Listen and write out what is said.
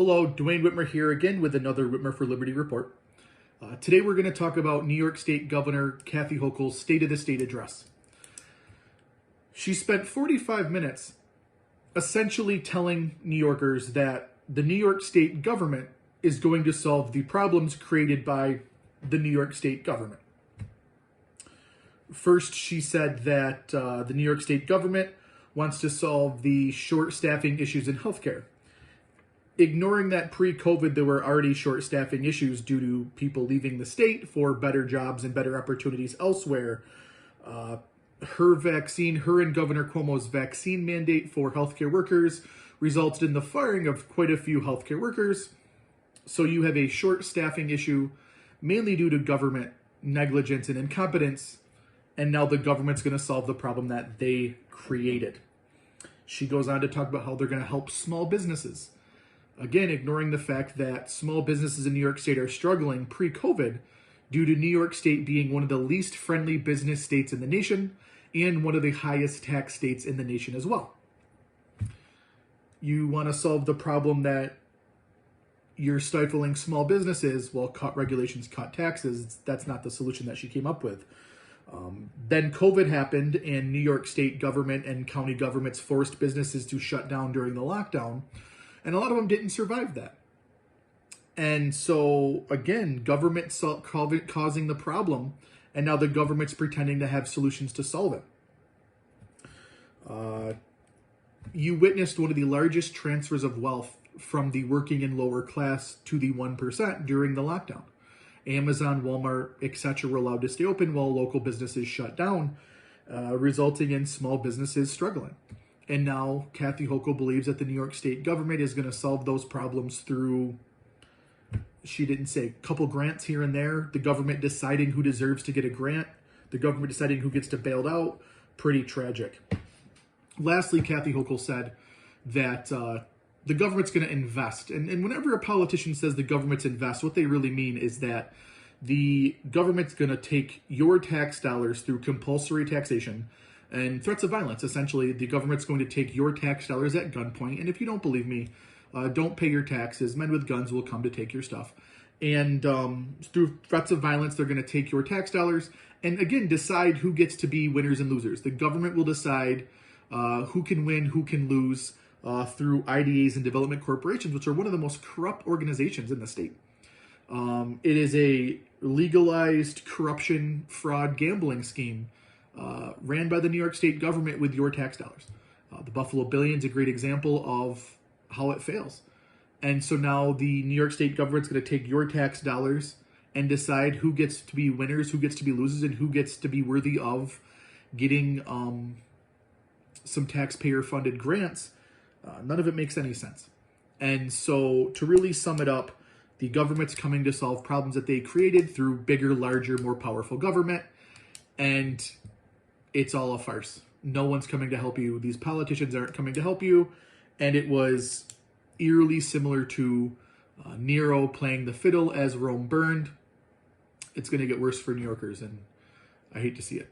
Hello, Dwayne Whitmer here again with another Whitmer for Liberty report. Today we're going to talk about New York State Governor Kathy Hochul's State of the State address. She spent 45 minutes essentially telling New Yorkers that the New York State government is going to solve the problems created by the New York State government. First, she said that the New York State government wants to solve the short staffing issues in healthcare. Ignoring that pre-COVID, there were already short staffing issues due to people leaving the state for better jobs and better opportunities elsewhere. Her and Governor Cuomo's vaccine mandate for healthcare workers resulted in the firing of quite a few healthcare workers. So you have a short staffing issue, mainly due to government negligence and incompetence. And now the government's going to solve the problem that they created. She goes on to talk about how they're going to help small businesses. Again, ignoring the fact that small businesses in New York State are struggling pre-COVID due to New York State being one of the least friendly business states in the nation and one of the highest tax states in the nation as well. You want to solve the problem that you're stifling small businesses, well, cut regulations, cut taxes. That's not the solution that she came up with. Then COVID happened and New York State government and county governments forced businesses to shut down during the lockdown. And a lot of them didn't survive that. And so, again, government causing the problem, and now the government's pretending to have solutions to solve it. You witnessed one of the largest transfers of wealth from the working and lower class to the 1% during the lockdown. Amazon, Walmart, etc. were allowed to stay open while local businesses shut down, resulting in small businesses struggling. And now Kathy Hochul believes that the New York State government is going to solve those problems through, she didn't say, a couple grants here and there, the government deciding who deserves to get a grant, the government deciding who gets to bailed out. Pretty tragic. Lastly, Kathy Hochul said that the government's going to invest. And whenever a politician says the government's invest, what they really mean is that the government's going to take your tax dollars through compulsory taxation and threats of violence. Essentially, the government's going to take your tax dollars at gunpoint. And if you don't believe me, don't pay your taxes. Men with guns will come to take your stuff. And through threats of violence, they're going to take your tax dollars and, again, decide who gets to be winners and losers. The government will decide who can win, who can lose through IDAs and development corporations, which are one of the most corrupt organizations in the state. It is a legalized corruption, fraud, gambling scheme ran by the New York State government with your tax dollars. The Buffalo Billion's a great example of how it fails. And so now the New York State government's going to take your tax dollars and decide who gets to be winners, who gets to be losers, and who gets to be worthy of getting some taxpayer-funded grants. None of it makes any sense. And so to really sum it up, the government's coming to solve problems that they created through bigger, larger, more powerful government. And it's all a farce. No one's coming to help you. These politicians aren't coming to help you. And it was eerily similar to Nero playing the fiddle as Rome burned. It's going to get worse for New Yorkers, and I hate to see it.